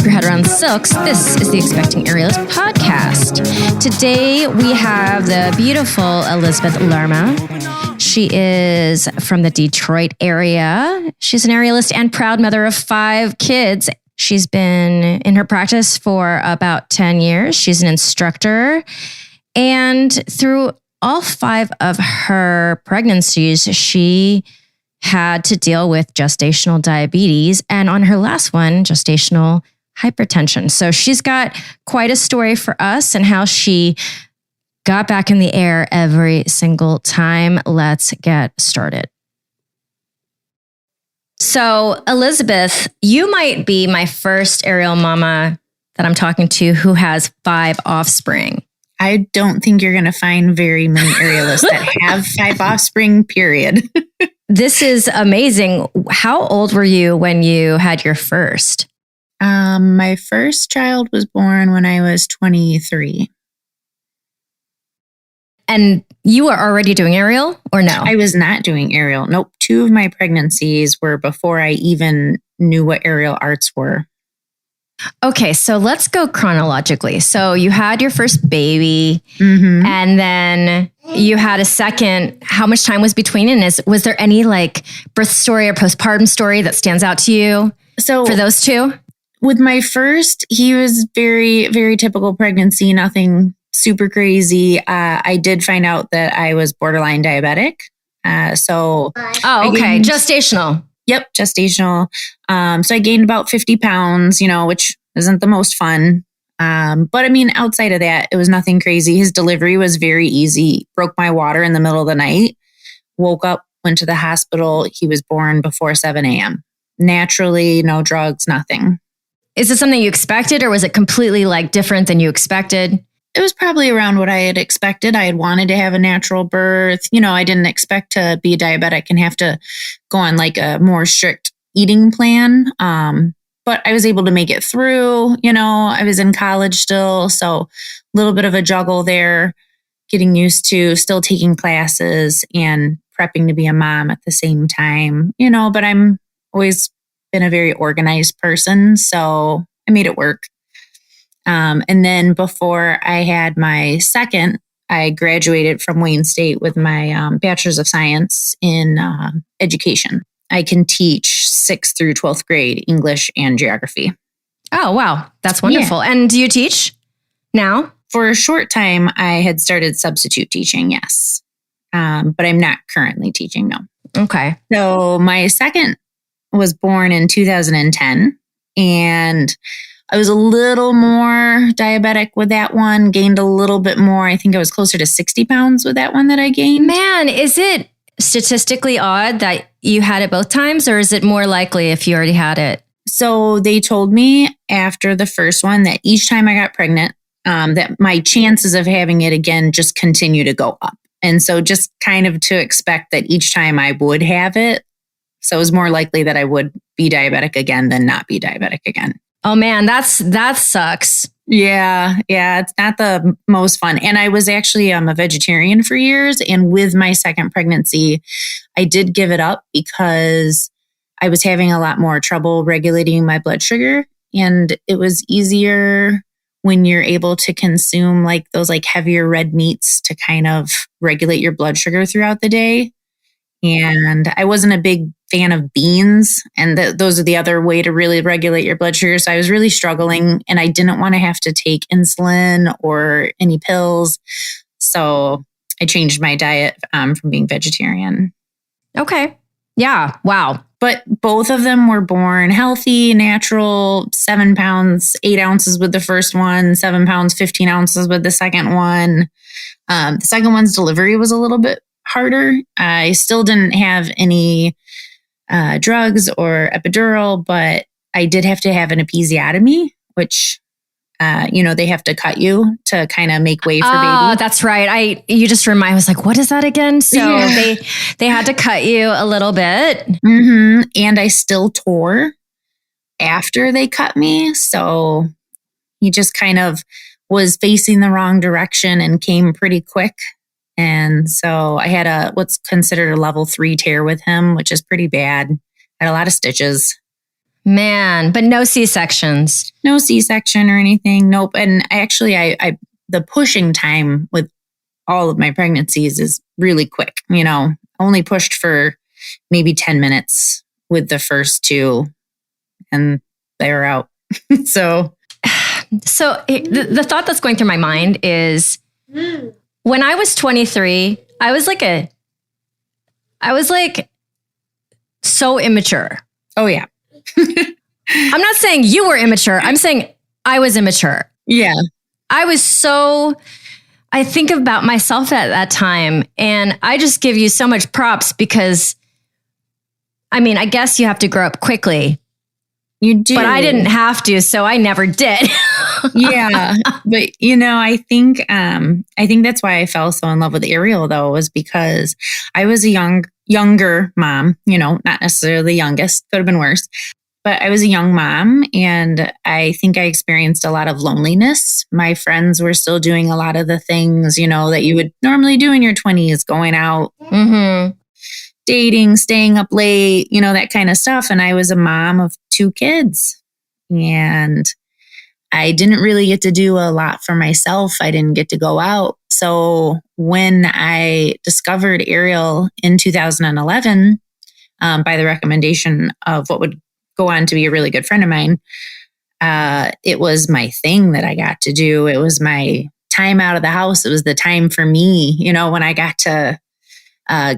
your head around the silks, this is the Expecting Aerialist podcast. Today we have the beautiful Elizabeth Lerma. She is from the Detroit area. She's an aerialist and proud mother of 5 kids. She's been in her practice for about 10 years. She's an instructor. And through all 5 of her pregnancies, she had to deal with gestational diabetes, and on her last one, gestational hypertension. So she's got quite a story for us and how she got back in the air every single time. Let's get started. So Elizabeth, you might be my first aerial mama that I'm talking to who has 5 offspring. I don't think you're going to find very many aerialists that have 5 offspring, period. This is amazing. How old were you when you had your first? My first child was born when I was 23. And you were already doing aerial or no? I was not doing aerial. Nope. 2 of my pregnancies were before I even knew what aerial arts were. Okay, so let's go chronologically. So you had your first baby, and then you had a second. How much time was between? And was there any like birth story or postpartum story that stands out to you for those 2? With my first, he was very, very typical pregnancy, nothing super crazy. I did find out that I was borderline diabetic. Gestational. Yep, gestational. So I gained about 50 pounds, which isn't the most fun. But I mean, outside of that, it was nothing crazy. His delivery was very easy. Broke my water in the middle of the night. Woke up, went to the hospital. He was born before 7 a.m. Naturally, no drugs, nothing. Is this something you expected, or was it completely like different than you expected? It was probably around what I had expected. I had wanted to have a natural birth. I didn't expect to be diabetic and have to go on like a more strict eating plan. But I was able to make it through. I was in college still. So a little bit of a juggle there, getting used to still taking classes and prepping to be a mom at the same time, but I'm always been a very organized person. So I made it work. And then before I had my second, I graduated from Wayne State with my Bachelor's of Science in education. I can teach 6th through 12th grade English and geography. Oh, wow. That's wonderful. Yeah. And do you teach now? For a short time, I had started substitute teaching, yes. But I'm not currently teaching, no. Okay. So my second was born in 2010, and I was a little more diabetic with that one, gained a little bit more. I think I was closer to 60 pounds with that one that I gained. Man, is it statistically odd that you had it both times, or is it more likely if you already had it? So they told me after the first one that each time I got pregnant, that my chances of having it again just continue to go up. And so just kind of to expect that each time I would have it. So it was more likely that I would be diabetic again than not be diabetic again. Oh man, that sucks. Yeah, it's not the most fun. And I was actually a vegetarian for years. And with my second pregnancy, I did give it up because I was having a lot more trouble regulating my blood sugar. And it was easier when you're able to consume like those like heavier red meats to kind of regulate your blood sugar throughout the day. And I wasn't a big fan of beans, and those are the other way to really regulate your blood sugar. So I was really struggling, and I didn't want to have to take insulin or any pills. So I changed my diet from being vegetarian. Okay. Yeah. Wow. But both of them were born healthy, natural, 7 pounds, 8 ounces with the first one, 7 pounds, 15 ounces with the second one. The second one's delivery was a little bit harder. I still didn't have any drugs or epidural, but I did have to have an episiotomy, which, they have to cut you to kind of make way for baby. Oh, that's right. You just remind me, I was like, what is that again? So they had to cut you a little bit. Mm-hmm. And I still tore after they cut me. So he just kind of was facing the wrong direction and came pretty quick. And so I had what's considered a level 3 tear with him, which is pretty bad. I had a lot of stitches. Man, but no C-sections. No C-section or anything. Nope. And I the pushing time with all of my pregnancies is really quick. Only pushed for maybe 10 minutes with the first two, and they were out. So the thought that's going through my mind is when I was 23, I was like so immature. Oh yeah. I'm not saying you were immature. I'm saying I was immature. Yeah. I think about myself at that time, and I just give you so much props because, I guess you have to grow up quickly. You do. But I didn't have to, so I never did. Yeah. But, I think that's why I fell so in love with Ariel, though, was because I was a younger mom, not necessarily the youngest, could have been worse. But I was a young mom, and I think I experienced a lot of loneliness. My friends were still doing a lot of the things, that you would normally do in your 20s, going out, dating, staying up late, that kind of stuff. And I was a mom of 2 kids, and I didn't really get to do a lot for myself. I didn't get to go out. So when I discovered Ariel in 2011, by the recommendation of what would go on to be a really good friend of mine, it was my thing that I got to do. It was my time out of the house. It was the time for me, when I got to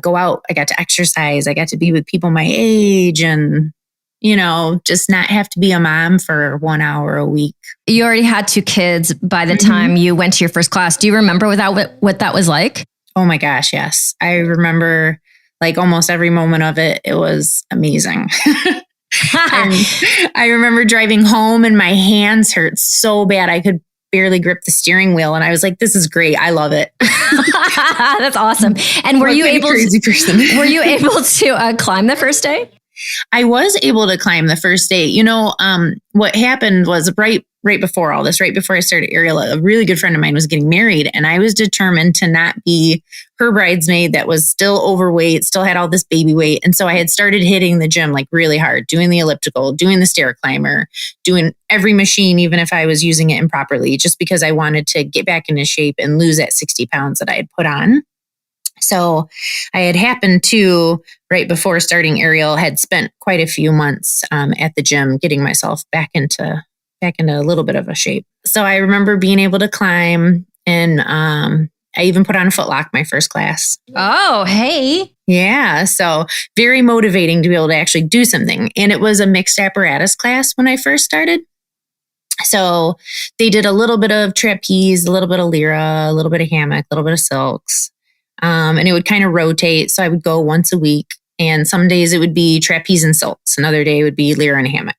go out, I got to exercise, I got to be with people my age, and, just not have to be a mom for 1 hour a week. You already had 2 kids by the time you went to your first class. Do you remember what that was like? Oh my gosh, yes. I remember like almost every moment of it. It was amazing. I remember driving home and my hands hurt so bad I could barely grip the steering wheel, and I was like, "This is great. I love it." That's awesome. And were you able to climb the first day? I was able to climb the first day. What happened was right before all this, right before I started Ariel, a really good friend of mine was getting married, and I was determined to not be her bridesmaid that was still overweight, still had all this baby weight. And so I had started hitting the gym like really hard, doing the elliptical, doing the stair climber, doing every machine, even if I was using it improperly, just because I wanted to get back into shape and lose that 60 pounds that I had put on. So I had happened to, right before starting Ariel, had spent quite a few months at the gym getting myself back into a little bit of a shape. So I remember being able to climb, and I even put on a footlock my first class. Oh, hey. Yeah. So very motivating to be able to actually do something. And it was a mixed apparatus class when I first started. So they did a little bit of trapeze, a little bit of lyra, a little bit of hammock, a little bit of silks. And it would kind of rotate. So I would go once a week, and some days it would be trapeze and silks. Another day it would be lyra and hammock.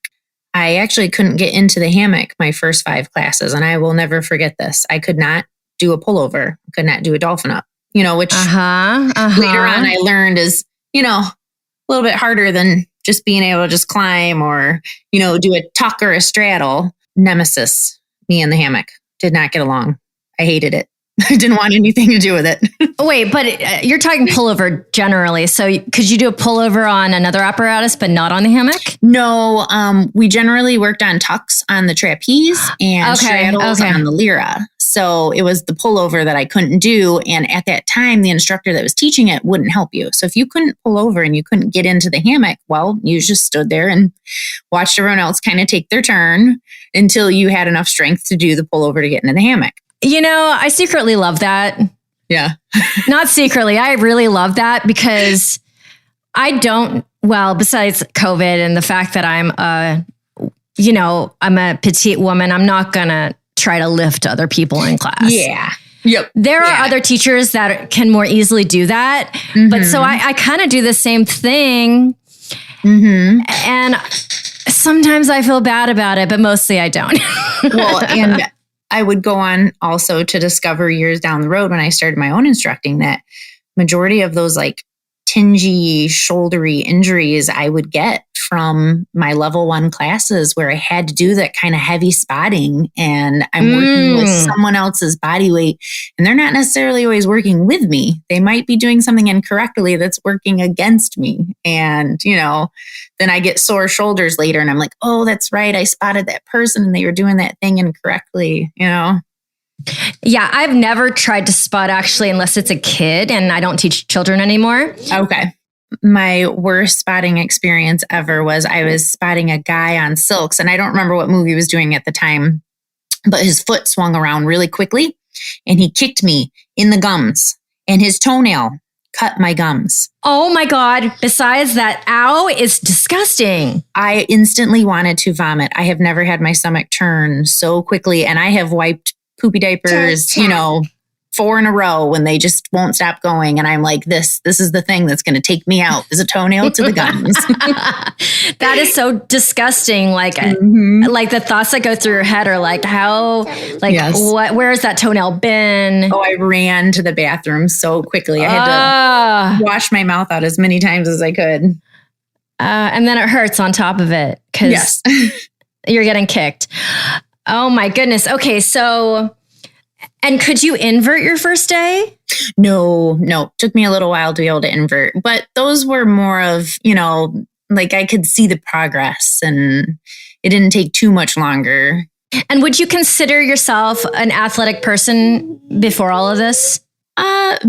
I actually couldn't get into the hammock my first 5 classes, and I will never forget this. I could not do a pullover, could not do a dolphin up, which later on I learned is, a little bit harder than just being able to just climb or, do a tuck or a straddle. Nemesis, me in the hammock, did not get along. I hated it. I didn't want anything to do with it. Wait, but you're talking pullover generally. So could you do a pullover on another apparatus, but not on the hammock? No, we generally worked on tucks on the trapeze and straddles on the lyra. So it was the pullover that I couldn't do. And at that time, the instructor that was teaching it wouldn't help you. So if you couldn't pull over and you couldn't get into the hammock, well, you just stood there and watched everyone else kind of take their turn until you had enough strength to do the pullover to get into the hammock. I secretly love that. Yeah. Not secretly. I really love that because besides COVID and the fact that I'm a petite woman, I'm not going to try to lift other people in class. Yeah. Yep. There are other teachers that can more easily do that. Mm-hmm. But so I kind of do the same thing. Mm-hmm. And sometimes I feel bad about it, but mostly I don't. Well, and I would go on also to discover years down the road when I started my own instructing that majority of those like tingy, shouldery injuries I would get from my level 1 classes where I had to do that kind of heavy spotting, and I'm working with someone else's body weight, and they're not necessarily always working with me. They might be doing something incorrectly that's working against me. And, then I get sore shoulders later and I'm like, oh, that's right. I spotted that person and they were doing that thing incorrectly, Yeah, I've never tried to spot actually, unless it's a kid, and I don't teach children anymore. Okay. My worst spotting experience ever was I was spotting a guy on silks, and I don't remember what move he was doing at the time, but his foot swung around really quickly and he kicked me in the gums, and his toenail cut my gums. Oh my God. Besides that, ow, it's disgusting. I instantly wanted to vomit. I have never had my stomach turn so quickly, and I have wiped poopy diapers, 4 in a row when they just won't stop going. And I'm like, this is the thing that's going to take me out, is a toenail to the gums. That is so disgusting. Like, like the thoughts that go through your head are like, how, like, where has that toenail been? Oh, I ran to the bathroom so quickly. I had to wash my mouth out as many times as I could. And then it hurts on top of it because you're getting kicked. Oh my goodness. Okay. So, and could you invert your first day? No. Took me a little while to be able to invert, but those were more of, like I could see the progress and it didn't take too much longer. And would you consider yourself an athletic person before all of this?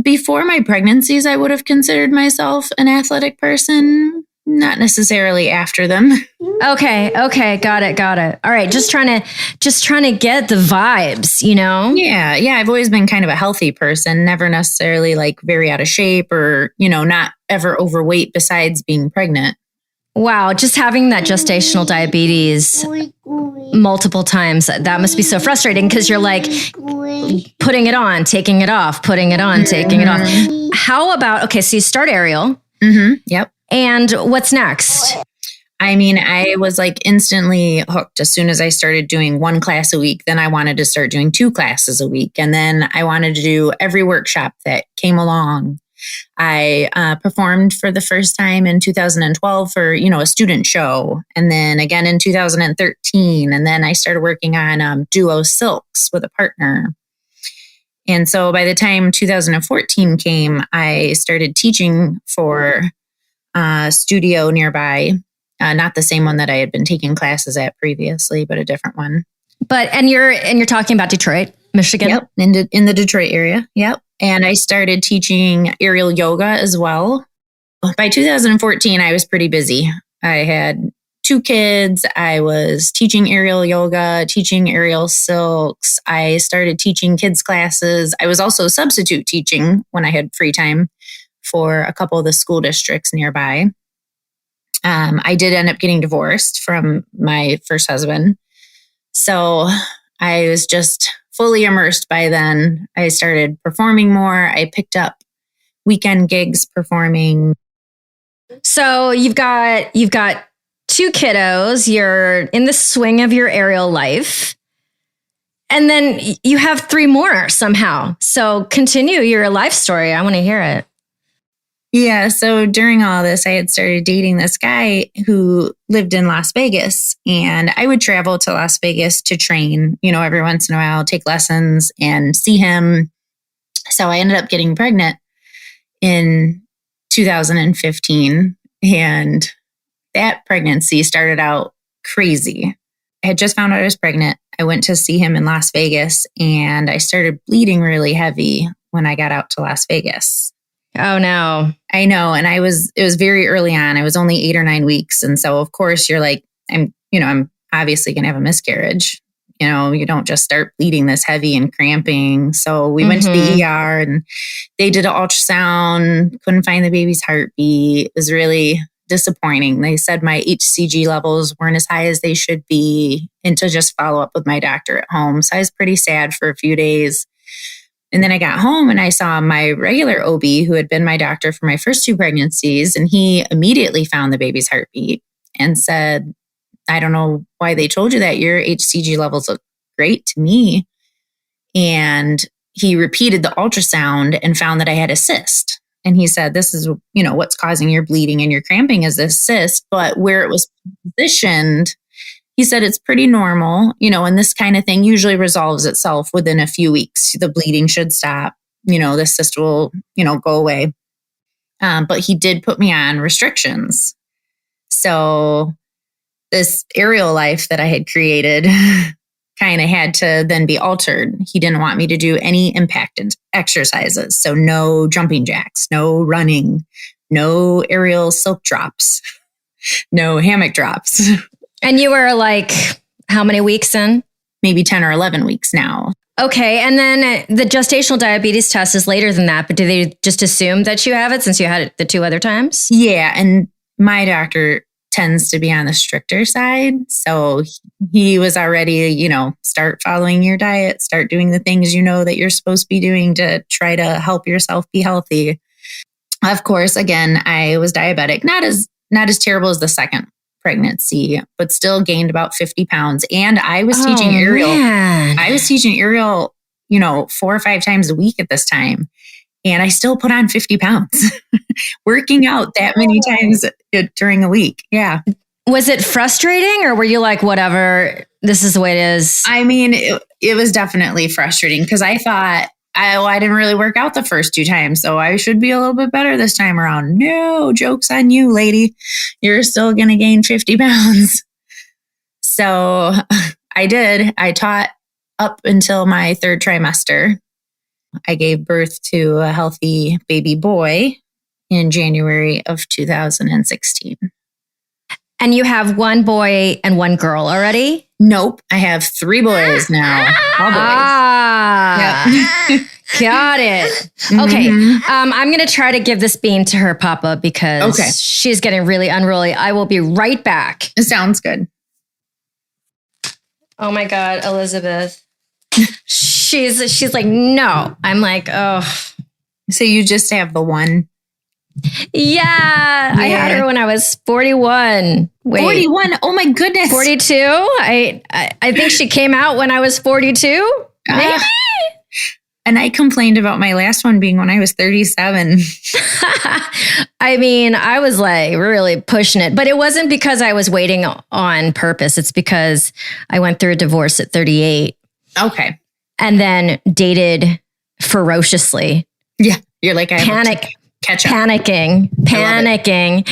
Before my pregnancies, I would have considered myself an athletic person. Not necessarily after them. Okay. Got it. All right. Just trying to get the vibes, Yeah. I've always been kind of a healthy person, never necessarily like very out of shape or, not ever overweight besides being pregnant. Wow. Just having that gestational diabetes multiple times, that must be so frustrating because you're like putting it on, taking it off, putting it on, taking it off. How about, okay, so you start aerial. Yep. And what's next? I mean, I was like instantly hooked as soon as I started doing 1 class a week. Then I wanted to start doing 2 classes a week. And then I wanted to do every workshop that came along. I performed for the first time in 2012 for, a student show. And then again in 2013. And then I started working on duo silks with a partner. And so by the time 2014 came, I started teaching for studio nearby, not the same one that I had been taking classes at previously, but a different one. And you're talking about Detroit, Michigan? Yep, in the Detroit area. Yep. And I started teaching aerial yoga as well. By 2014, I was pretty busy. I had 2 kids. I was teaching aerial yoga, teaching aerial silks. I started teaching kids classes. I was also substitute teaching when I had free time for a couple of the school districts nearby. I did end up getting divorced from my first husband. So I was just fully immersed by then. I started performing more. I picked up weekend gigs performing. So you've got 2 kiddos. You're in the swing of your aerial life. And then you have 3 more somehow. So continue your life story. I want to hear it. Yeah. So during all this, I had started dating this guy who lived in Las Vegas, and I would travel to Las Vegas to train, every once in a while, take lessons and see him. So I ended up getting pregnant in 2015, and that pregnancy started out crazy. I had just found out I was pregnant. I went to see him in Las Vegas, and I started bleeding really heavy when I got out to Las Vegas. Oh no. I know. And it was very early on. I was only 8 or 9 weeks. And so of course you're like, I'm obviously going to have a miscarriage. You don't just start bleeding this heavy and cramping. So we went to the ER and they did an ultrasound, couldn't find the baby's heartbeat. It was really disappointing. They said my HCG levels weren't as high as they should be, and to just follow up with my doctor at home. So I was pretty sad for a few days. And then I got home and I saw my regular OB who had been my doctor for my first 2 pregnancies. And he immediately found the baby's heartbeat and said, I don't know why they told you that. Your HCG levels look great to me. And he repeated the ultrasound and found that I had a cyst. And he said, this is, what's causing your bleeding and your cramping is this cyst. But where it was positioned, he said, it's pretty normal, and this kind of thing usually resolves itself within a few weeks. The bleeding should stop, the cyst will, go away. But he did put me on restrictions. So this aerial life that I had created kind of had to then be altered. He didn't want me to do any impacted exercises. So no jumping jacks, no running, no aerial silk drops, no hammock drops. And you were like, how many weeks in? Maybe 10 or 11 weeks now. Okay. And then the gestational diabetes test is later than that, but do they just assume that you have it since you had it the 2 other times? Yeah. And my doctor tends to be on the stricter side. So he was already, start following your diet, start doing the things that you're supposed to be doing to try to help yourself be healthy. Of course, again, I was diabetic, not as terrible as the second pregnancy, but still gained about 50 pounds. And I was teaching aerial. Man. I was teaching aerial, 4 or 5 times a week at this time. And I still put on 50 pounds working out that many times during a week. Yeah. Was it frustrating or were you like, whatever, this is the way it is? I mean, it was definitely frustrating because I thought, I didn't really work out the first 2 times, so I should be a little bit better this time around. No, joke's on you, lady. You're still going to gain 50 pounds. So I did. I taught up until my 3rd trimester. I gave birth to a healthy baby boy in January of 2016. And you have 1 boy and 1 girl already? Nope. I have 3 boys now. All boys. Yeah. Got it. Okay. I'm going to try to give this bean to her papa because she's getting really unruly. I will be right back. It sounds good. Oh my God, Elizabeth. She's like, no. I'm like, oh. So you just have the 1? Yeah. I had her when I was 41. Wait. 41? Oh my goodness. 42? I think she came out when I was 42. Maybe? And I complained about my last one being when I was 37. I mean, I was like really pushing it, but it wasn't because I was waiting on purpose. It's because I went through a divorce at 38. Okay. And then dated ferociously. Yeah. You're like, panicking. Panic dating.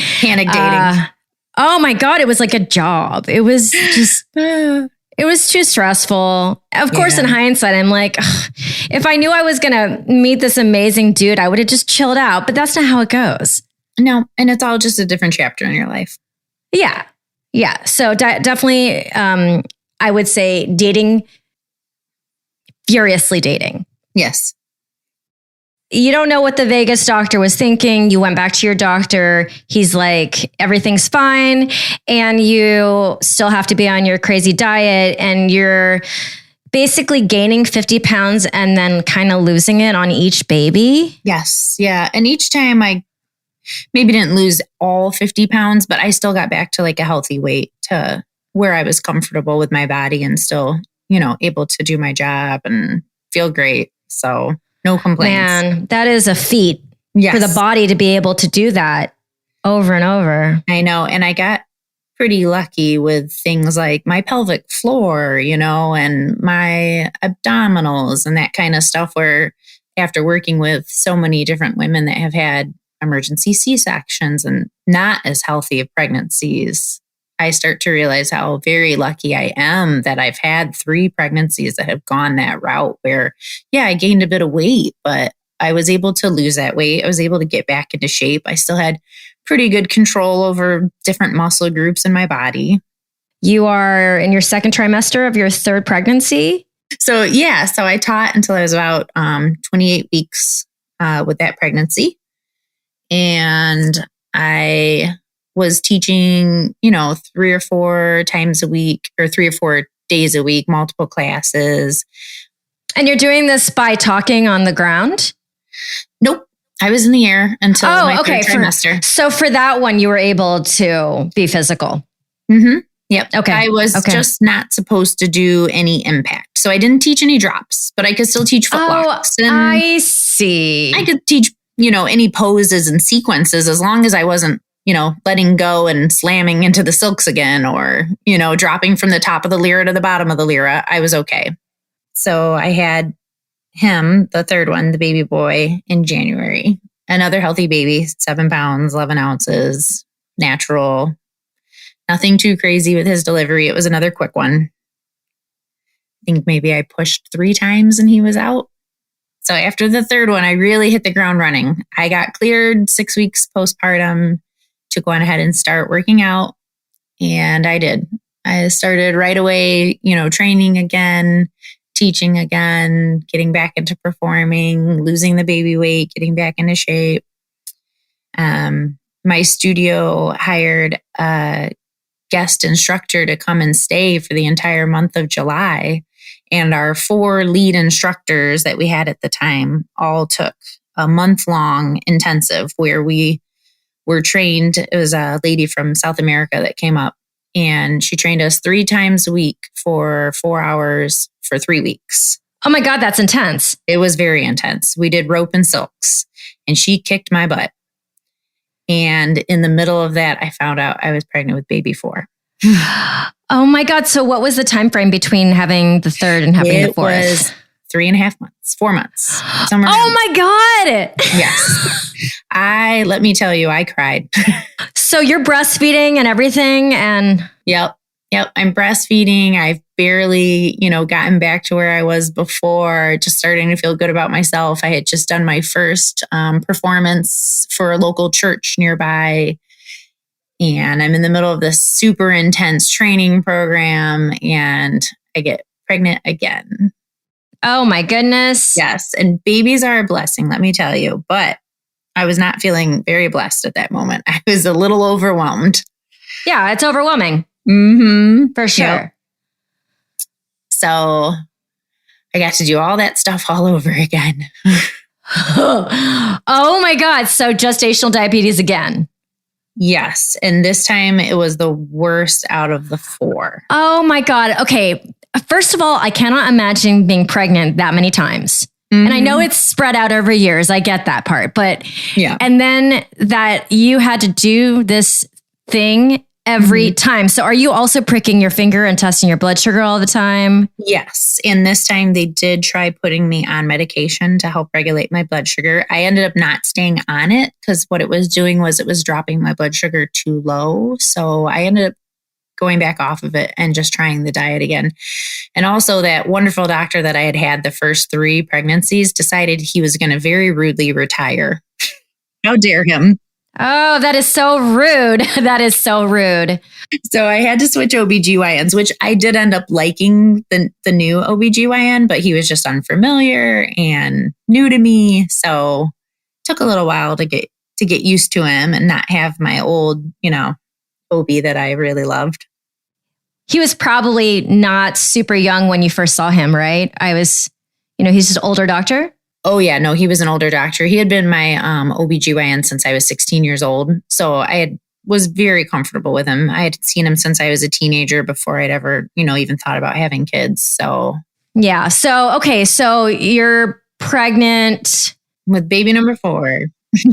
Oh my God. It was like a job. It was just, it was too stressful. Of course, in hindsight, I'm like, ugh, if I knew I was going to meet this amazing dude, I would have just chilled out, but that's not how it goes. No. And it's all just a different chapter in your life. Yeah. Yeah. So definitely, I would say dating, furiously dating. Yes. You don't know what the Vegas doctor was thinking. You went back to your doctor. He's like, everything's fine. And you still have to be on your crazy diet. And you're basically gaining 50 pounds and then kind of losing it on each baby. Yes. Yeah. And each time I maybe didn't lose all 50 pounds, but I still got back to like a healthy weight to where I was comfortable with my body and still, able to do my job and feel great. So no complaints. Man, that is a feat for the body to be able to do that over and over. I know. And I got pretty lucky with things like my pelvic floor, and my abdominals and that kind of stuff where after working with so many different women that have had emergency C-sections and not as healthy of pregnancies, I start to realize how very lucky I am that I've had 3 pregnancies that have gone that route where, I gained a bit of weight, but I was able to lose that weight. I was able to get back into shape. I still had pretty good control over different muscle groups in my body. You are in your 2nd trimester of your 3rd pregnancy? So I taught until I was about 28 weeks with that pregnancy. And I was teaching, 3 or 4 times a week or 3 or 4 days a week, multiple classes. And you're doing this by talking on the ground? Nope. I was in the air until my 3rd trimester. So for that one, you were able to be physical? Mm-hmm. Yep. Okay. I was just not supposed to do any impact. So I didn't teach any drops, but I could still teach footlocks. I see. I could teach any poses and sequences, as long as I wasn't, letting go and slamming into the silks again, or, dropping from the top of the lyra to the bottom of the lyra, I was okay. So I had him, the third one, the baby boy, in January. Another healthy baby, 7 pounds, 11 ounces, natural. Nothing too crazy with his delivery. It was another quick one. I think maybe I pushed 3 times and he was out. So after the third one, I really hit the ground running. I got cleared 6 weeks postpartum to go on ahead and start working out. And I did. I started right away, training again, teaching again, getting back into performing, losing the baby weight, getting back into shape. My studio hired a guest instructor to come and stay for the entire month of July. And our 4 lead instructors that we had at the time all took a month-long intensive where we were trained. It was a lady from South America that came up, and she trained us 3 times a week for 4 hours for 3 weeks. Oh my God, that's intense. It was very intense. We did rope and silks, and she kicked my butt. And in the middle of that, I found out I was pregnant with baby 4. Oh my God. So what was the time frame between having the third and having the fourth? It was 3.5 months, 4 months. Somewhere oh my God. Yes. Let me tell you, I cried. So you're breastfeeding and everything, and Yep. I'm breastfeeding. I've barely, gotten back to where I was before, just starting to feel good about myself. I had just done my first performance for a local church nearby. And I'm in the middle of this super intense training program, and I get pregnant again. Oh my goodness. Yes. And babies are a blessing, let me tell you. But I was not feeling very blessed at that moment. I was a little overwhelmed. Yeah, it's overwhelming. Mm-hmm. For sure. Yep. So I got to do all that stuff all over again. Oh my God. So gestational diabetes again. Yes. And this time it was the worst out of the 4. Oh my God. Okay. First of all, I cannot imagine being pregnant that many times. Mm-hmm. And I know it's spread out over years. I get that part. But yeah. And then that you had to do this thing every time. So are you also pricking your finger and testing your blood sugar all the time? Yes. And this time they did try putting me on medication to help regulate my blood sugar. I ended up not staying on it because what it was doing was it was dropping my blood sugar too low. So I ended up going back off of it and just trying the diet again. And also that wonderful doctor that I had had the first 3 pregnancies decided he was going to very rudely retire. How dare him? Oh, that is so rude. That is so rude. So I had to switch OBGYNs, which I did end up liking the new OBGYN, but he was just unfamiliar and new to me. So it took a little while to get used to him and not have my old, OB that I really loved. He was probably not super young when you first saw him, right? He's just an older doctor. Oh, yeah. No, he was an older doctor. He had been my OBGYN since I was 16 years old. So I was very comfortable with him. I had seen him since I was a teenager before I'd ever, even thought about having kids. So, yeah. So, okay. So you're pregnant with baby number 4.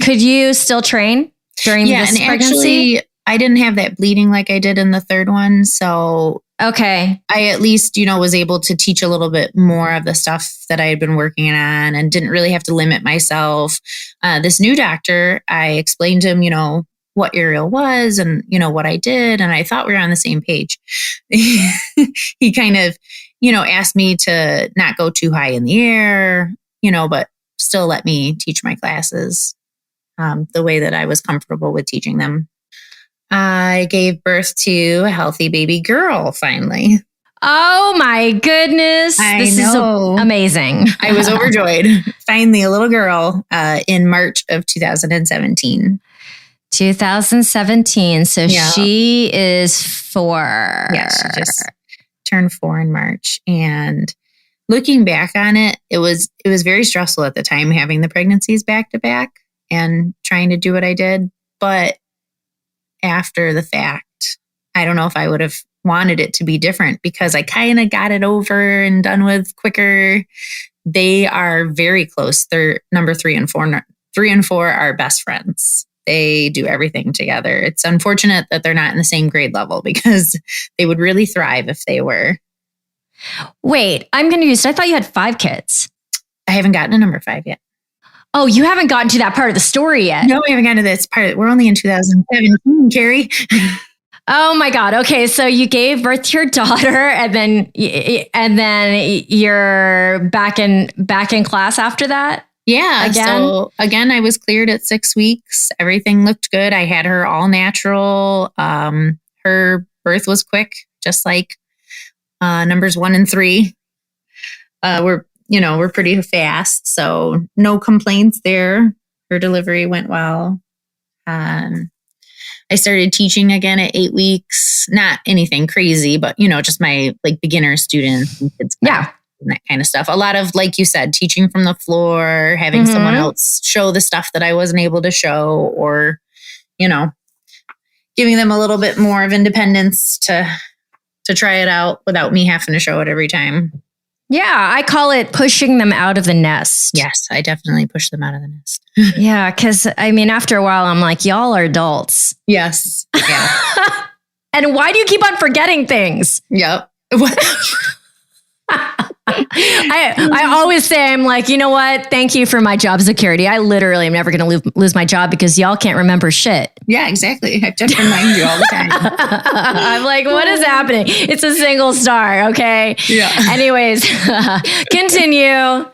Could you still train during this pregnancy? Actually, I didn't have that bleeding like I did in the third one. So okay. I at least, was able to teach a little bit more of the stuff that I had been working on and didn't really have to limit myself. This new doctor, I explained to him, what Ariel was and, what I did. And I thought we were on the same page. He kind of, asked me to not go too high in the air, but still let me teach my classes the way that I was comfortable with teaching them. I gave birth to a healthy baby girl, finally. Oh my goodness. This is amazing. I was overjoyed. Finally, a little girl in March of 2017. 2017. So yeah. She is 4. Yeah, she just turned 4 in March. And looking back on it, it was very stressful at the time having the pregnancies back to back and trying to do what I did. But after the fact, I don't know if I would have wanted it to be different because I kind of got it over and done with quicker. They are very close. They're number 3 and 4 3 and 4 are best friends. They do everything together. It's unfortunate that they're not in the same grade level because they would really thrive if they were. Wait, I'm confused. I thought you had 5 kids. I haven't gotten to number 5 yet. Oh, you haven't gotten to that part of the story yet. No, I haven't gotten to this part. We're only in 2017, Carrie. Oh my God. Okay. So you gave birth to your daughter and then you're back in class after that? Yeah. Again? So again, I was cleared at 6 weeks. Everything looked good. I had her all natural. Her birth was quick, just like numbers 1 and 3. We're pretty fast. So no complaints there. Her delivery went well. I started teaching again at 8 weeks. Not anything crazy, but just my like beginner students and kids. Yeah. And that kind of stuff. A lot of, like you said, teaching from the floor, having someone else show the stuff that I wasn't able to show, or, giving them a little bit more of independence to try it out without me having to show it every time. Yeah. I call it pushing them out of the nest. Yes, I definitely push them out of the nest. Yeah. Cause after a while, I'm like, y'all are adults. Yes. Yeah. And why do you keep on forgetting things? Yep. I always say, I'm like, you know what? Thank you for my job security. I literally am never going to lose my job because y'all can't remember shit. Yeah, exactly. I have to remind you all the time. I'm like, what is happening? It's a single star. Okay. Yeah. Anyways, continue.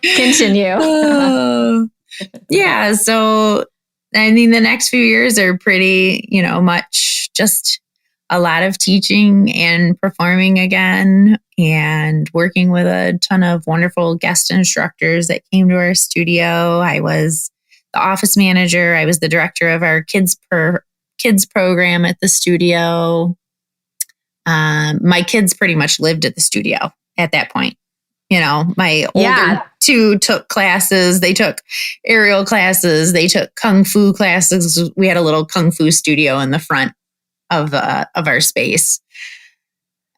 Yeah. So, the next few years are pretty, much just a lot of teaching and performing again, and working with a ton of wonderful guest instructors that came to our studio. I was the office manager. I was the director of our kids program at the studio. My kids pretty much lived at the studio at that point. My older 2 took classes. They took aerial classes. They took kung fu classes. We had a little kung fu studio in the front of our space.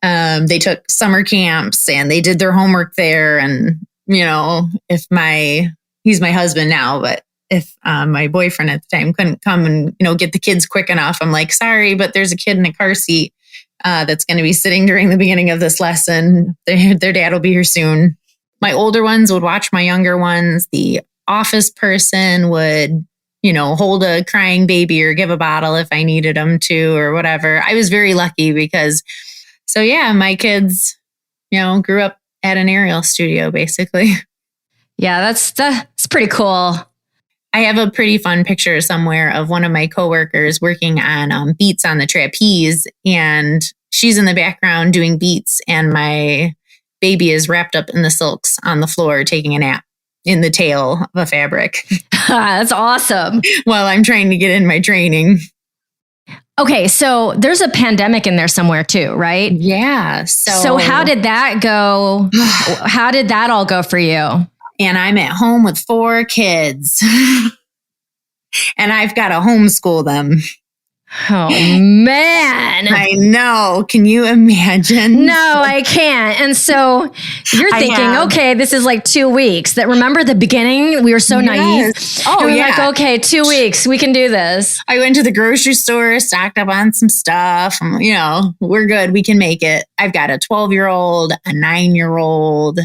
They took summer camps and they did their homework there. And, he's my husband now, but if my boyfriend at the time couldn't come and, get the kids quick enough, I'm like, sorry, but there's a kid in a car seat that's going to be sitting during the beginning of this lesson. Their dad will be here soon. My older ones would watch my younger ones. The office person would hold a crying baby or give a bottle if I needed them to, or whatever. I was very lucky because, my kids, grew up at an aerial studio, basically. Yeah, that's pretty cool. I have a pretty fun picture somewhere of one of my coworkers working on beats on the trapeze, and she's in the background doing beats, and my baby is wrapped up in the silks on the floor taking a nap in the tail of a fabric. That's awesome. While I'm trying to get in my training. Okay, so there's a pandemic in there somewhere too, right? Yeah. So how did that go? How did that all go for you? And I'm at home with 4 kids. And I've got to homeschool them. Oh, man. I know. Can you imagine? No, I can't. And so you're thinking, okay, this is like 2 weeks. That remember the beginning? We were so naive. Oh, and we're yeah. like, okay, 2 weeks. We can do this. I went to the grocery store, stocked up on some stuff. We're good. We can make it. I've got a 12-year-old, a 9-year-old.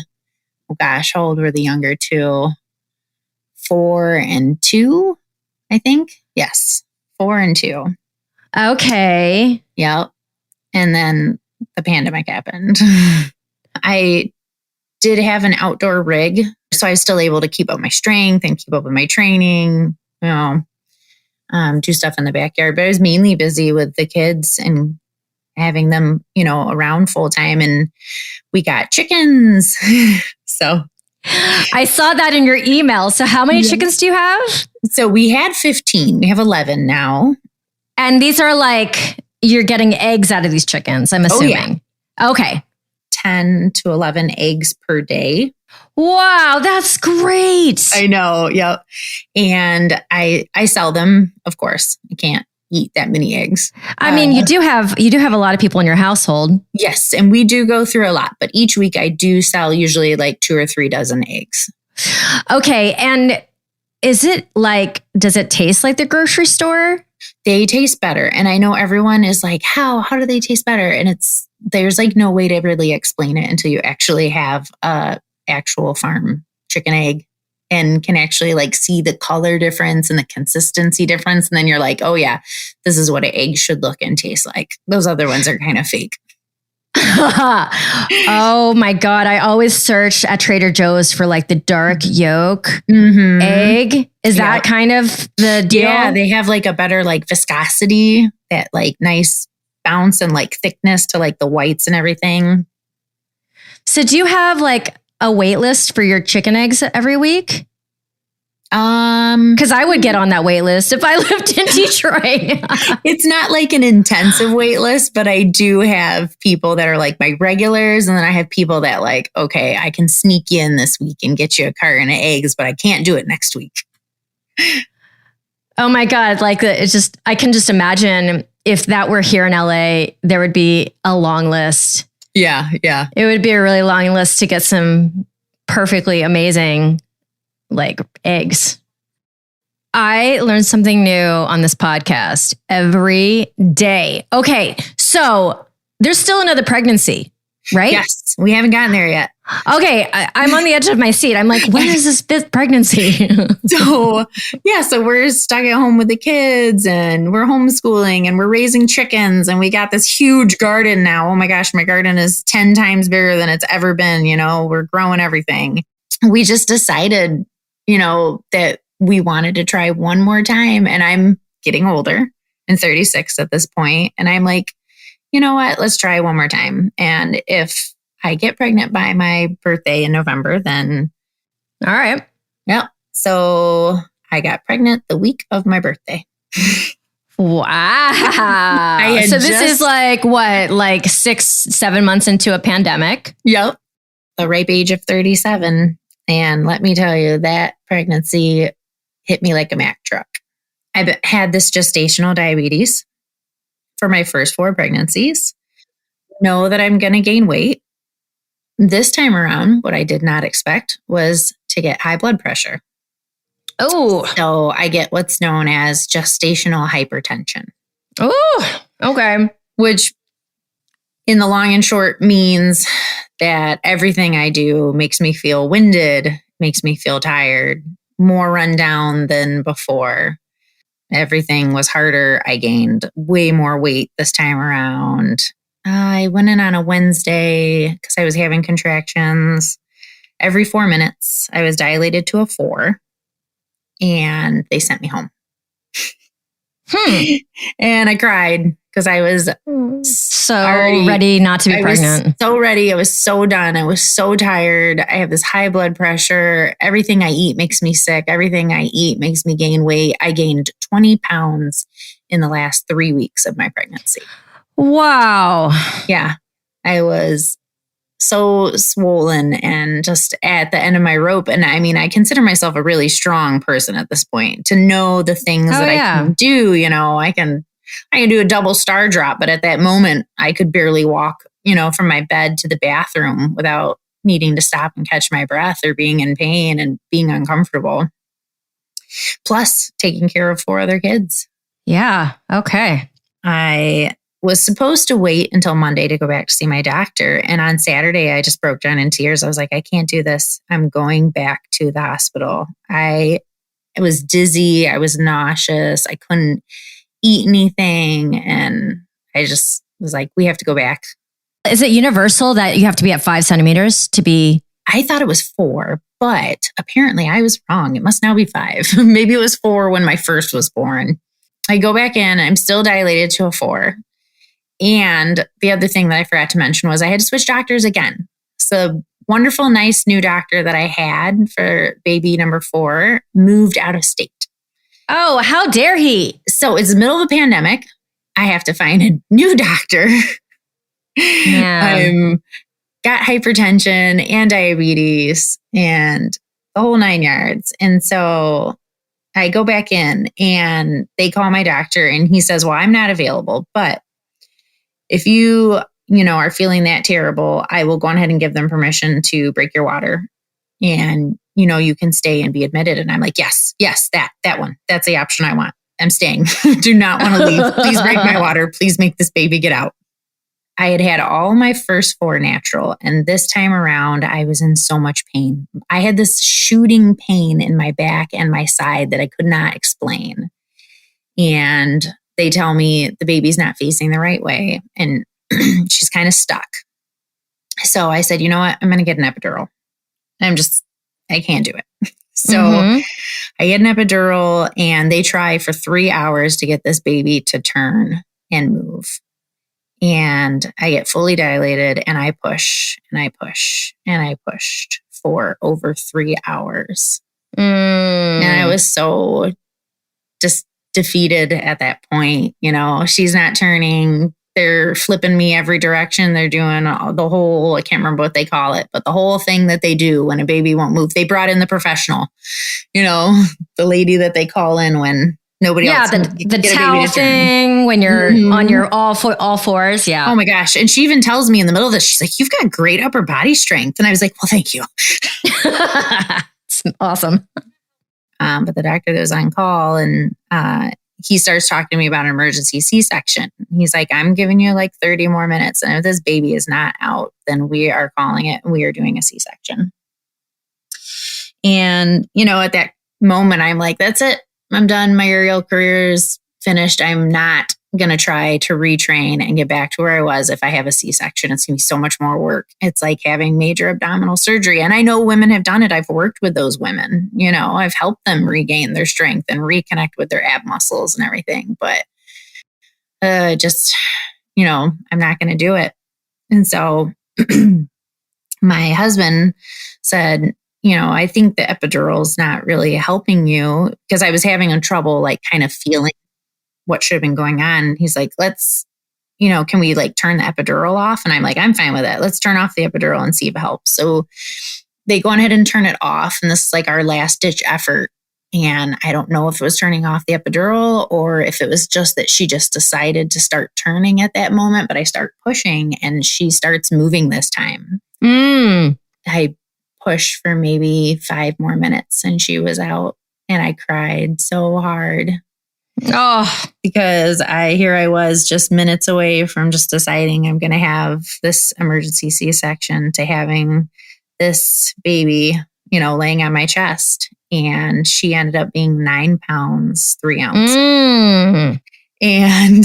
Oh, gosh, how old were the younger 2? 4 and 2, I think. Yes, 4 and 2. Okay. Yep. And then the pandemic happened. I did have an outdoor rig, so I was still able to keep up my strength and keep up with my training, do stuff in the backyard. But I was mainly busy with the kids and having them, around full time. And we got chickens. So I saw that in your email. So how many chickens do you have? So we had 15. We have 11 now. And these are like, you're getting eggs out of these chickens, I'm assuming. Oh, yeah. Okay. 10 to 11 eggs per day. Wow, that's great. I know. Yep. And I sell them, of course. I can't eat that many eggs. I mean, you do have a lot of people in your household. Yes. And we do go through a lot, but each week I do sell usually like 2 or 3 dozen eggs. Okay. And Is it like, does it taste like the grocery store? They taste better. And I know everyone is like, how do they taste better? And there's like no way to really explain it until you actually have a actual farm chicken egg and can actually like see the color difference and the consistency difference. And then you're like, oh yeah, this is what an egg should look and taste like. Those other ones are kind of fake. Oh my God. I always search at Trader Joe's for like the dark yolk egg. Is that kind of the deal? Yeah, they have like a better like viscosity, that like nice bounce and like thickness to like the whites and everything. So do you have like a wait list for your chicken eggs every week? Because I would get on that wait list if I lived in Detroit. It's not like an intensive wait list, but I do have people that are like my regulars. And then I have people that like, okay, I can sneak you in this week and get you a carton of eggs, but I can't do it next week. Oh my God. Like I can just imagine if that were here in LA, there would be a long list. Yeah. Yeah. It would be a really long list to get some perfectly amazing like eggs. I learned something new on this podcast every day. Okay. So there's still another pregnancy, right? Yes. We haven't gotten there yet. Okay. I'm on the edge of my seat. I'm like, when is this 5th pregnancy? So we're stuck at home with the kids and we're homeschooling and we're raising chickens and we got this huge garden now. Oh my gosh, my garden is 10 times bigger than it's ever been. You know, we're growing everything. We just decided, that we wanted to try one more time. And I'm getting older and 36 at this point. And I'm like, you know what? Let's try one more time. And if I get pregnant by my birthday in November, then. All right. Yep. So I got pregnant the week of my birthday. Wow. So this is like what, like 6-7 months into a pandemic? Yep. The ripe age of 37. And let me tell you, that pregnancy hit me like a Mack truck. I've had this gestational diabetes for my first 4 pregnancies. Know that I'm going to gain weight. This time around, what I did not expect was to get high blood pressure. Oh. So I get what's known as gestational hypertension. Oh, okay. Which in the long and short means that everything I do makes me feel winded, makes me feel tired, more run down than before. Everything was harder. I gained way more weight this time around. I went in on a Wednesday because I was having contractions. Every 4 minutes, I was dilated to a 4, and they sent me home. And I cried because I was so ready not to be pregnant. I was so ready. I was so done. I was so tired. I have this high blood pressure. Everything I eat makes me sick. Everything I eat makes me gain weight. I gained 20 pounds in the last 3 weeks of my pregnancy. Wow. Yeah. I was so swollen and just at the end of my rope. And I mean, I consider myself a really strong person at this point to know the things I can do. I can do a double star drop, but at that moment I could barely walk, from my bed to the bathroom without needing to stop and catch my breath or being in pain and being uncomfortable. Plus taking care of 4 other kids. Yeah. Okay. I was supposed to wait until Monday to go back to see my doctor. And on Saturday, I just broke down in tears. I was like, I can't do this. I'm going back to the hospital. I was dizzy. I was nauseous. I couldn't eat anything. And I just was like, we have to go back. Is it universal that you have to be at 5 centimeters to be? I thought it was 4, but apparently I was wrong. It must now be 5. Maybe it was 4 when my first was born. I go back in. I'm still dilated to a 4. And the other thing that I forgot to mention was I had to switch doctors again. So wonderful, nice new doctor that I had for baby number 4 moved out of state. Oh, how dare he? So it's the middle of a pandemic. I have to find a new doctor. I'm got hypertension and diabetes and the whole 9 yards. And so I go back in and they call my doctor and he says, well, I'm not available, but if you are feeling that terrible, I will go ahead and give them permission to break your water. And, you can stay and be admitted. And I'm like, yes, that one. That's the option I want. I'm staying. Do not want to leave. Please break my water. Please make this baby get out. I had all my first 4 natural. And this time around, I was in so much pain. I had this shooting pain in my back and my side that I could not explain. And they tell me the baby's not facing the right way and she's kind of stuck. So I said, you know what? I'm going to get an epidural. I can't do it. So I get an epidural and they try for 3 hours to get this baby to turn and move. And I get fully dilated and I push and I push and I pushed for over 3 hours. And I was so just defeated at that point. She's not turning. They're flipping me every direction. They're doing the whole, I can't remember what they call it, but the whole thing that they do when a baby won't move. They brought in the professional, the lady that they call in when nobody else can the towel thing when you're on your all fours. Yeah. Oh my gosh. And she even tells me in the middle of this, she's like, you've got great upper body strength. And I was like, well, thank you. It's awesome. But the doctor goes on call and he starts talking to me about an emergency C-section. He's like, I'm giving you like 30 more minutes. And if this baby is not out, then we are calling it and we are doing a C-section. And, at that moment, I'm like, that's it. I'm done. My aerial career is finished. I'm not going to try to retrain and get back to where I was if I have a C-section. It's going to be so much more work. It's like having major abdominal surgery. And I know women have done it. I've worked with those women. I've helped them regain their strength and reconnect with their ab muscles and everything. But I'm not going to do it. And so my husband said, I think the epidural is not really helping you, because I was having a trouble like kind of feeling what should have been going on. He's like, can we like turn the epidural off? And I'm like, I'm fine with it. Let's turn off the epidural and see if it helps. So they go ahead and turn it off. And this is like our last ditch effort. And I don't know if it was turning off the epidural or if it was just that she just decided to start turning at that moment. But I start pushing and she starts moving this time. I pushed for maybe 5 more minutes and she was out and I cried so hard. Oh, because I was just minutes away from just deciding I'm going to have this emergency C-section to having this baby, laying on my chest. And she ended up being 9 pounds, 3 ounces. And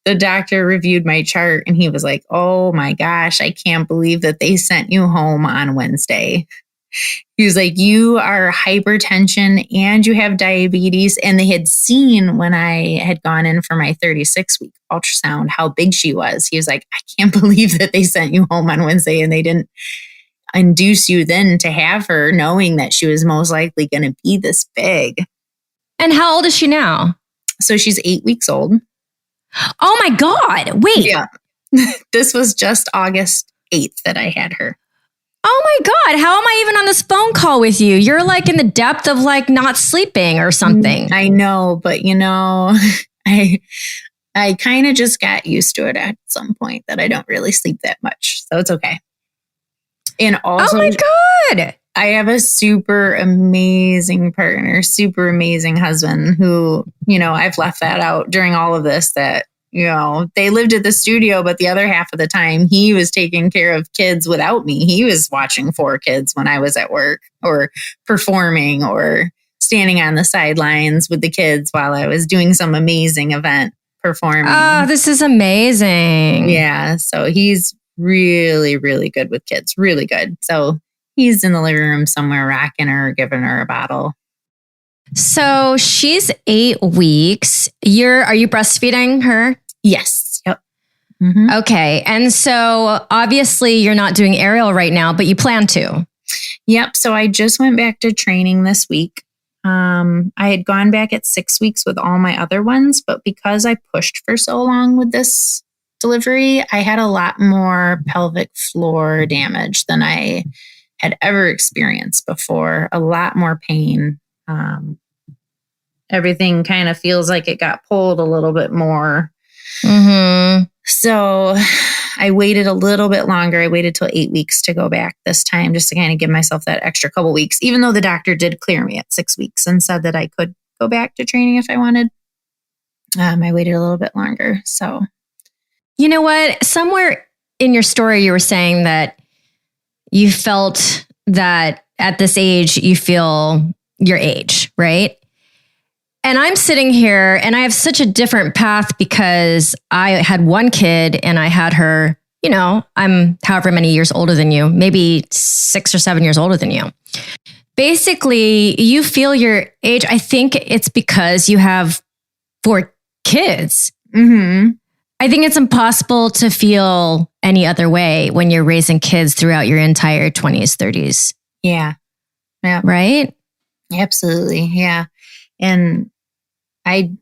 the doctor reviewed my chart and he was like, oh my gosh, I can't believe that they sent you home on Wednesday. He was like, you are hypertension and you have diabetes. And they had seen when I had gone in for my 36-week ultrasound how big she was. He was like, I can't believe that they sent you home on Wednesday and they didn't induce you then to have her knowing that she was most likely going to be this big. And how old is she now? So she's 8 weeks old. Oh my God. Wait. Yeah. This was just August 8th that I had her. Oh my God. How am I even on this phone call with you? You're like in the depth of like not sleeping or something. I know, but I kind of just got used to it at some point that I don't really sleep that much. So it's okay. And also, oh my God. I have a super amazing partner, super amazing husband who, I've left that out during all of this that, they lived at the studio, but the other half of the time he was taking care of kids without me. He was watching 4 kids when I was at work or performing or standing on the sidelines with the kids while I was doing some amazing event performing. Oh, this is amazing. Yeah. So he's really, really good with kids. Really good. So he's in the living room somewhere rocking her, giving her a bottle. So she's 8 weeks. Are you breastfeeding her? Yes. Yep. Mm-hmm. Okay. And so obviously you're not doing aerial right now, but you plan to. Yep. So I just went back to training this week. I had gone back at 6 weeks with all my other ones, but because I pushed for so long with this delivery, I had a lot more pelvic floor damage than I had ever experienced before. A lot more pain. Everything kind of feels like it got pulled a little bit more. Mm-hmm. So I waited a little bit longer. I waited till 8 weeks to go back this time, just to kind of give myself that extra couple weeks, even though the doctor did clear me at 6 weeks and said that I could go back to training if I wanted. I waited a little bit longer. So, you know what? Somewhere in your story, you were saying that you felt that at this age, you feel your age, right? And I'm sitting here and I have such a different path because I had one kid and I had her, you know, I'm however many years older than you, maybe 6 or 7 years older than you. Basically, you feel your age. I think it's because you have 4 kids. mm-hmm. I think it's impossible to feel any other way when you're raising kids throughout your entire 20s, 30s. Yeah. Yeah. Right? Absolutely. Yeah. And I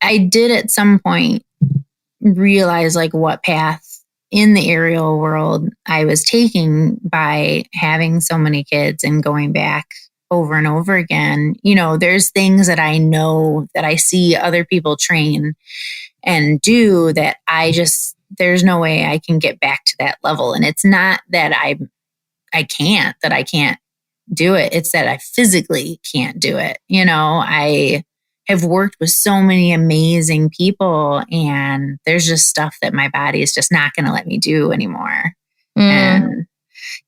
did at some point realize like what path in the aerial world I was taking by having so many kids and going back over and over again. You know, there's things that I know that I see other people train and do that there's no way I can get back to that level. And it's not that I can't do it. It's that I physically can't do it. You know, I have worked with so many amazing people and there's just stuff that my body is just not going to let me do anymore. And,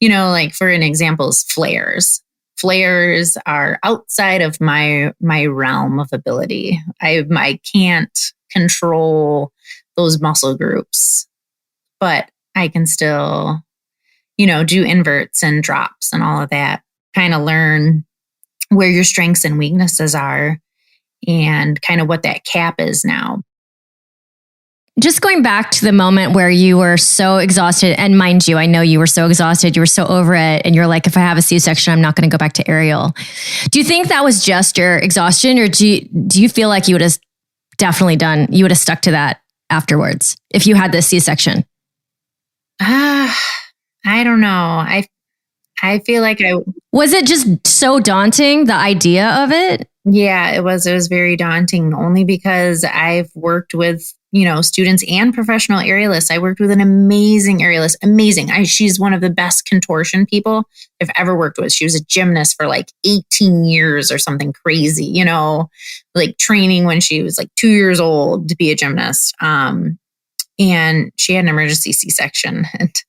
you know, like for an example is flares. Flares are outside of my realm of ability. I can't control those muscle groups, but I can still, you know, do inverts and drops and all of that, kind of learn where your strengths and weaknesses are and kind of what that cap is now. Just going back to the moment where you were so exhausted, and mind you, I know you were so exhausted, you were so over it, and you're like, if I have a C-section, I'm not going to go back to aerial. Do you think that was just your exhaustion, or do you feel like you would have you would have stuck to that afterwards if you had this C-section? I don't know. I feel like was it just so daunting, the idea of it? Yeah, it was very daunting only because I've worked with, you know, students and professional aerialists. I worked with an amazing aerialist, amazing. She's one of the best contortion people I've ever worked with. She was a gymnast for like 18 years or something crazy, you know, like training when she was like 2 years old to be a gymnast. And she had an emergency C-section and,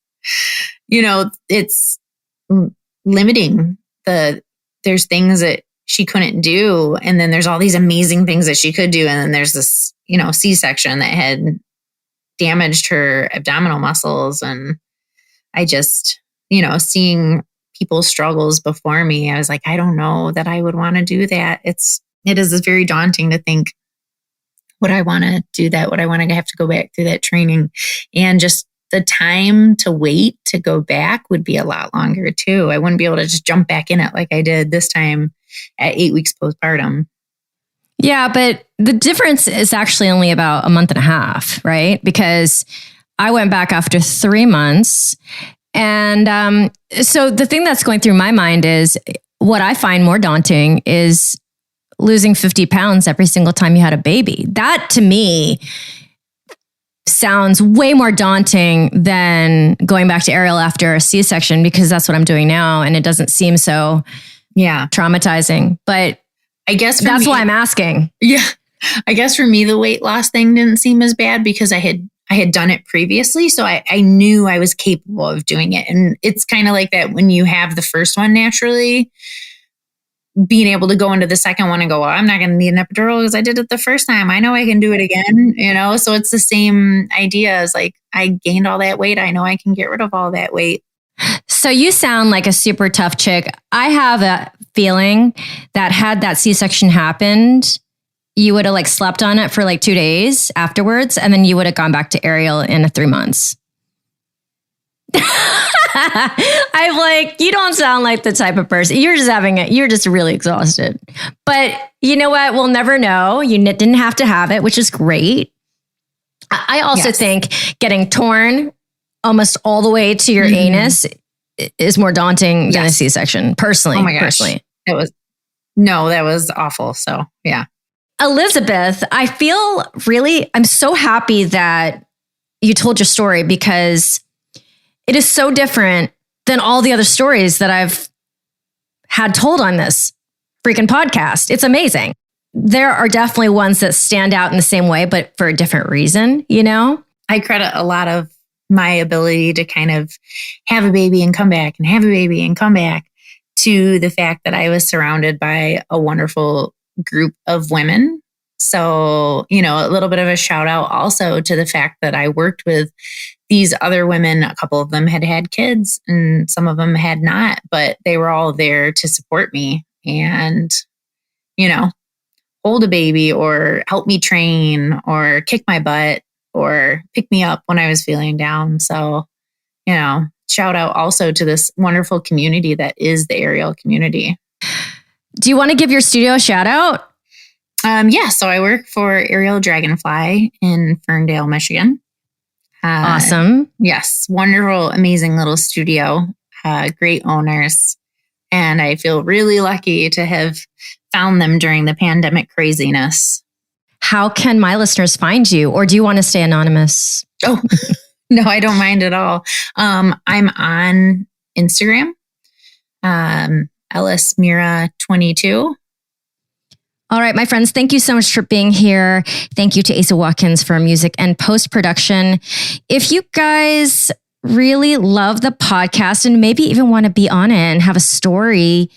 you know, it's limiting there's things that she couldn't do. And then there's all these amazing things that she could do. And then there's this, you know, C-section that had damaged her abdominal muscles. And I just, you know, seeing people's struggles before me, I was like, I don't know that I would want to do that. It is very daunting to think, would I want to do that? Would I want to have to go back through that training? And just the time to wait to go back would be a lot longer too. I wouldn't be able to just jump back in it like I did this time at 8 weeks postpartum. Yeah, but the difference is actually only about a month and a half, right? Because I went back after 3 months. And so the thing that's going through my mind is what I find more daunting is losing 50 pounds every single time you had a baby. That to me sounds way more daunting than going back to aerial after a C-section, because that's what I'm doing now. And it doesn't seem so traumatizing, but I guess that's why I'm asking. Yeah. I guess for me, the weight loss thing didn't seem as bad because I had done it previously. So I knew I was capable of doing it. And it's kind of like that when you have the first one naturally, being able to go into the second one and go, well, I'm not going to need an epidural because I did it the first time. I know I can do it again, you know? So it's the same idea as like, I gained all that weight. I know I can get rid of all that weight. So you sound like a super tough chick. I have a feeling that had that C-section happened, you would have like slept on it for like 2 days afterwards. And then you would have gone back to aerial in 3 months. I'm like, you don't sound like the type of person. You're just really exhausted. But you know what? We'll never know. You didn't have to have it, which is great. I also think getting torn almost all the way to your anus is more daunting than a C-section. Personally, oh my gosh. That was awful. So yeah. Elizabeth, I'm so happy that you told your story because it is so different than all the other stories that I've had told on this freaking podcast. It's amazing. There are definitely ones that stand out in the same way, but for a different reason, you know? I credit a lot of my ability to kind of have a baby and come back and have a baby and come back to the fact that I was surrounded by a wonderful group of women. So, you know, a little bit of a shout out also to the fact that I worked with these other women. A couple of them had had kids and some of them had not, but they were all there to support me and, you know, hold a baby or help me train or kick my butt or pick me up when I was feeling down. So, you know, shout out also to this wonderful community that is the Aerial community. Do you want to give your studio a shout out? Yeah, so I work for Aerial Dragonfly in Ferndale, Michigan. Awesome. Yes, wonderful, amazing little studio, great owners. And I feel really lucky to have found them during the pandemic craziness. How can my listeners find you? Or do you want to stay anonymous? Oh, no, I don't mind at all. I'm on Instagram, Ellis Mira 22. All right, my friends, thank you so much for being here. Thank you to Asa Watkins for music and post-production. If you guys really love the podcast and maybe even want to be on it and have a story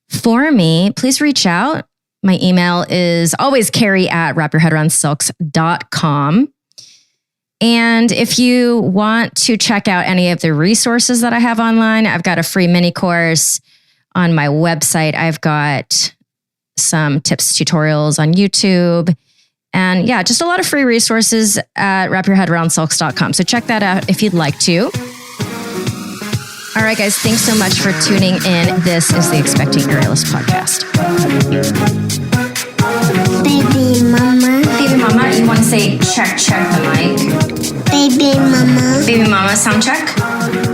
for me, please reach out. My email is always carrie@wrapyourheadaroundsilks.com. And if you want to check out any of the resources that I have online, I've got a free mini course on my website. I've got some tips, tutorials on YouTube. And yeah, just a lot of free resources at wrapyourheadaroundsilks.com. So check that out if you'd like to. All right, guys, thanks so much for tuning in. This is the Expecting Aerialist podcast. Baby mama. Baby mama, you want to say check the mic? Baby mama. Baby mama, sound check?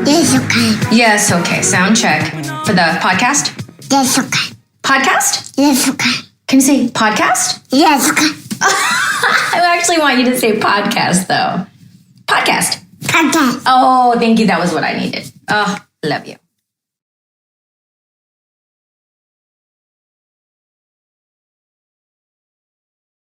Yes, okay. Yes, okay. Sound check. For the podcast? Yes, okay. Podcast? Yes, okay. Can you say podcast? Yes, okay. I actually want you to say podcast, though. Podcast. Podcast. Oh, thank you. That was what I needed. Oh, love you.